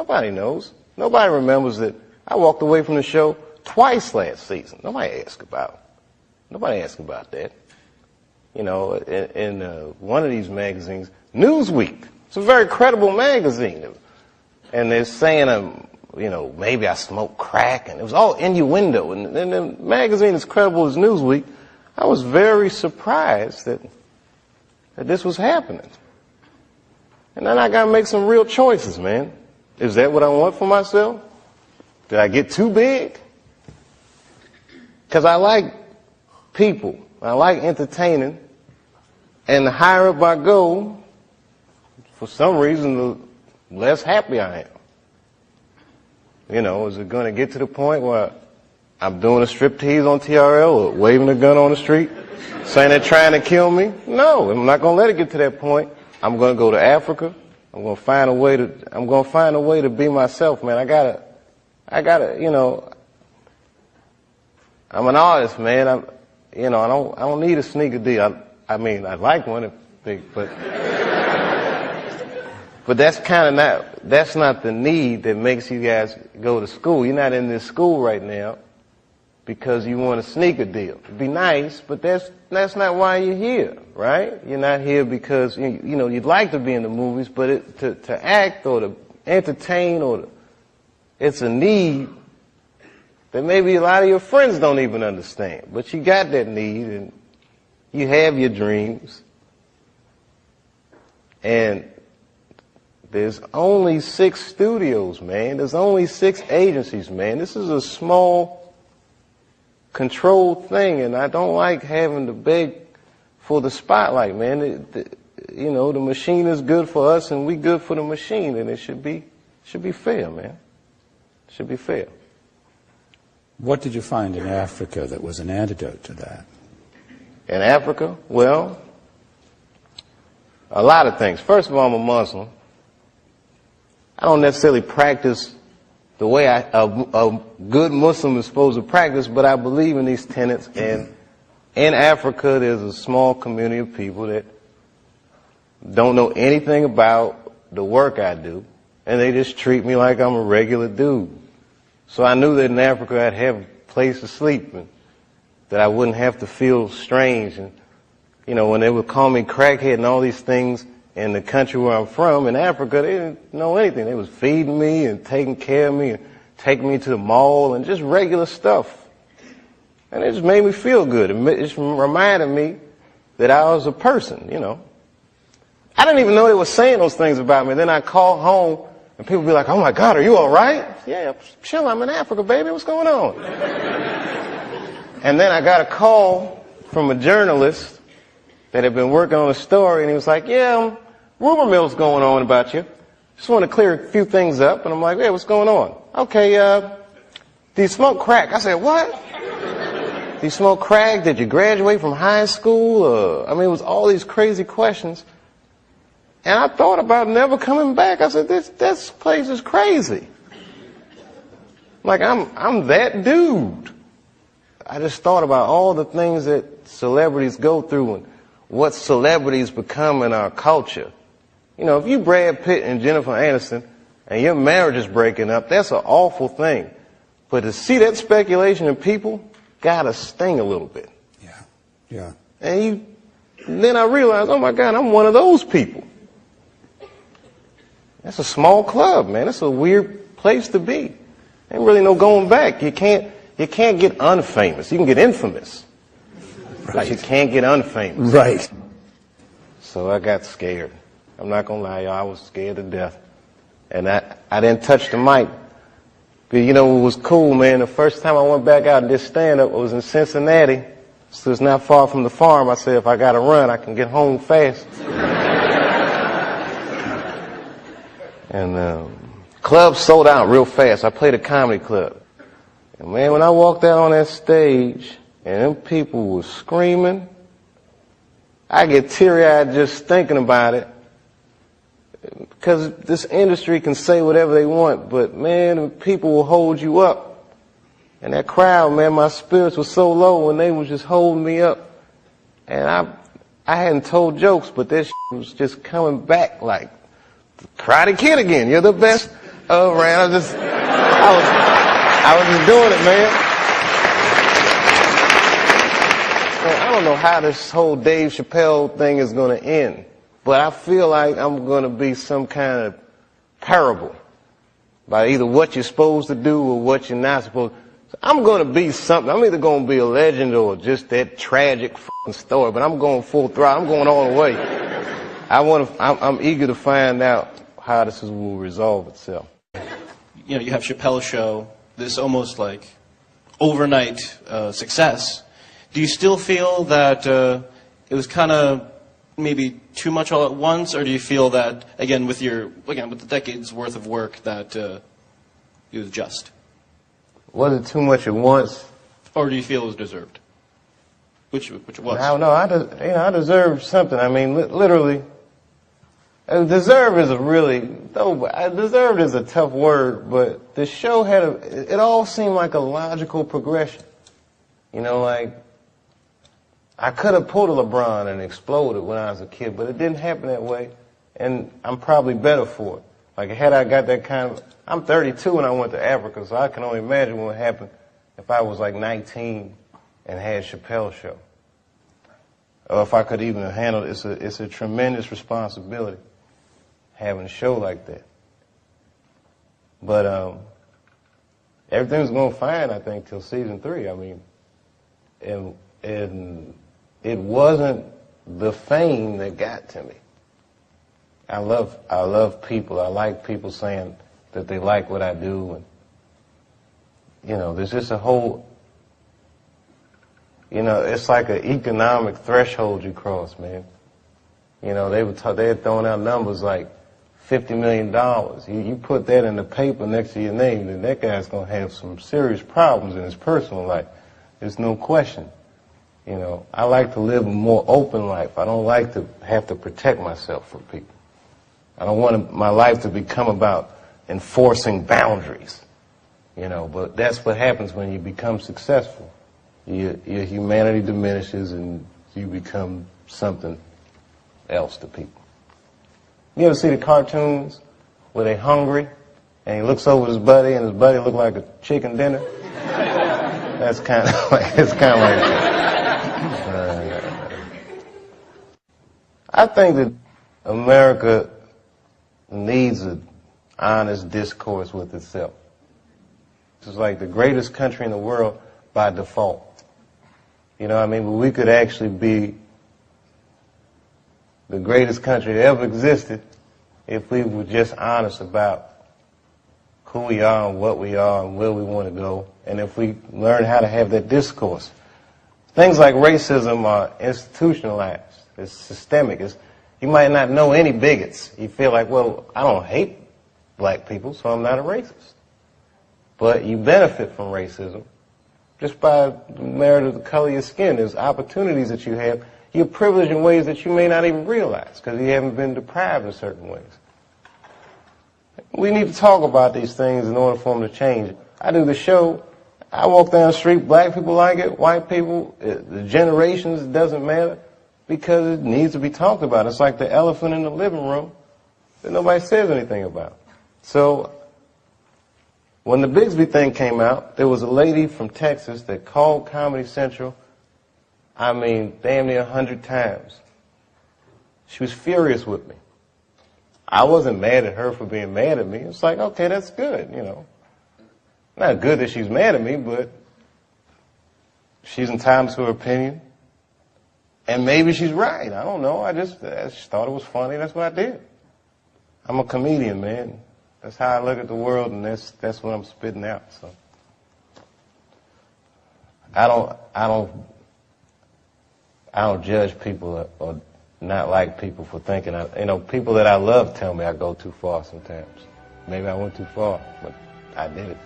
Nobody knows. Nobody remembers that I walked away from the show twice last season. Nobody asked about that. You know, in one of these magazines, Newsweek, it's a very credible magazine, and they're saying, you know, maybe I smoke crack, and it was all innuendo, and the magazine as credible as Newsweek. I was very surprised that this was happening. And then I got to make some real choices, man. Is that what I want for myself? Did I get too big? Because I like people. I like entertaining. And the higher up I go, for some reason, the less happy I am. You know, is it going to get to the point where I'm doing a striptease on TRL or waving a gun on the street, saying they're trying to kill me? No, I'm not going to let it get to that point. I'm going to go to Africa. I'm going to find a way to be myself, man. I gotta, you know, I'm an artist, man. I don't need a sneaker deal. I mean, I'd like one, but that's not the need that makes you guys go to school. You're not in this school right now because you want a sneaker deal. It'd be nice, but that's not why you're here, right? You're not here because, you know, you'd like to be in the movies, but to act or to entertain it's a need that maybe a lot of your friends don't even understand. But you got that need, and you have your dreams. And there's only 6 studios, man. There's only 6 agencies, man. This is a small, controlled thing, and I don't like having to beg for the spotlight, man. You know, the machine is good for us, and we good for the machine, and it should be fair, man. It should be fair. What did you find in Africa that was an antidote to that? In Africa? Well, a lot of things. First of all, I'm a Muslim. I don't necessarily practice the way a good Muslim is supposed to practice, but I believe in these tenets. And in Africa, there's a small community of people that don't know anything about the work I do, and they just treat me like I'm a regular dude. So I knew that in Africa I'd have a place to sleep, and that I wouldn't have to feel strange. And, you know, when they would call me crackhead and all these things in the country where I'm from, in Africa, they didn't know anything. They was feeding me and taking care of me and taking me to the mall and just regular stuff. And it just made me feel good. It just reminded me that I was a person, you know. I didn't even know they were saying those things about me. Then I call home, and people be like, "Oh my God, are you all right?" "Yeah, chill, I'm in Africa, baby. What's going on?" And then I got a call from a journalist that had been working on a story, and he was like, "Yeah, rumor mill's going on about you. Just want to clear a few things up." And I'm like, "Yeah, what's going on?" "Okay, do you smoke crack?" I said, "What? Do you smoke crack? Did you graduate from high school?" I mean, it was all these crazy questions. And I thought about never coming back. I said, this place is crazy. Like, I'm that dude. I just thought about all the things that celebrities go through and what celebrities become in our culture. You know, if you Brad Pitt and Jennifer Aniston and your marriage is breaking up, that's an awful thing. But to see that speculation in people gotta sting a little bit. Yeah. And then I realized, oh my God, I'm one of those people. That's a small club, man. That's a weird place to be. Ain't really no going back. You can't get unfamous. You can get infamous. Right. But you can't get unfamous. Right. So I got scared. I'm not gonna lie, y'all. I was scared to death. And I didn't touch the mic. But you know what was cool, man? The first time I went back out and did stand-up, I was in Cincinnati. So it's not far from the farm. I said, if I gotta run, I can get home fast. And club sold out real fast. I played a comedy club. And man, when I walked out on that stage and them people were screaming, I get teary-eyed just thinking about it. Because this industry can say whatever they want, but man, people will hold you up. And that crowd, man, my spirits were so low when they was just holding me up. And I hadn't told jokes, but this was just coming back like Karate Kid again. You're the best Oh, man, I was just doing it, man. Man, I don't know how this whole Dave Chappelle thing is going to end, but I feel like I'm going to be some kind of parable by either what you're supposed to do or what you're not supposed to. I'm going to be something. I'm either going to be a legend or just that tragic fucking story, but I'm going full throttle. I'm going all the way. I'm eager to find out how this will resolve itself. You know, you have Chappelle's show, this almost like overnight success. Do you still feel that it was kind of maybe too much all at once, or do you feel that, again, with the decades worth of work, that it was just? Was it too much at once? Or do you feel it was deserved? Which it was? I don't know. I deserve something. I mean, literally, deserve is deserved is a tough word, but the show it all seemed like a logical progression. You know, like, I could have pulled a LeBron and exploded when I was a kid, but it didn't happen that way, and I'm probably better for it. Like, had I got that kind of... I'm 32 and I went to Africa, so I can only imagine what would happen if I was like 19 and had Chappelle's show. Or if I could even handle it. It's a tremendous responsibility having a show like that. But everything's going fine, I think, till season 3. I mean, and it wasn't the fame that got to me. I love people. I like people saying that they like what I do, and you know, there's just a whole, you know, it's like an economic threshold you cross, man. You know, they had thrown out numbers like $50 million. You put that in the paper next to your name, then that guy's gonna have some serious problems in his personal life. There's no question. You know, I like to live a more open life. I don't like to have to protect myself from people. I don't want my life to become about enforcing boundaries, you know, but that's what happens when you become successful. Your humanity diminishes and you become something else to people. You ever see the cartoons where they're hungry and he looks over his buddy and his buddy look like a chicken dinner? That's kind of like, it's kind of like that. I think that America needs an honest discourse with itself. It's like the greatest country in the world by default. You know what I mean? But we could actually be the greatest country that ever existed if we were just honest about who we are and what we are and where we want to go, and if we learn how to have that discourse. Things like racism are institutionalized. It's systemic. You might not know any bigots. You feel like, well, I don't hate black people, so I'm not a racist. But you benefit from racism just by the merit of the color of your skin. There's opportunities that you have. You're privileged in ways that you may not even realize because you haven't been deprived in certain ways. We need to talk about these things in order for them to change. I do the show. I walk down the street. Black people like it. White people, the generations, it doesn't matter because it needs to be talked about. It's like the elephant in the living room that nobody says anything about. So when the Bigsby thing came out, there was a lady from Texas that called Comedy Central, I mean, damn near 100 times. She was furious with me. I wasn't mad at her for being mad at me. It's like, okay, that's good, you know. Not good that she's mad at me, but she's entitled to her opinion. And maybe she's right. I don't know. I just thought it was funny. That's what I did. I'm a comedian, man. That's how I look at the world, and that's what I'm spitting out. So I don't judge people or not like people for thinking. People that I love tell me I go too far sometimes. Maybe I went too far, but I did it.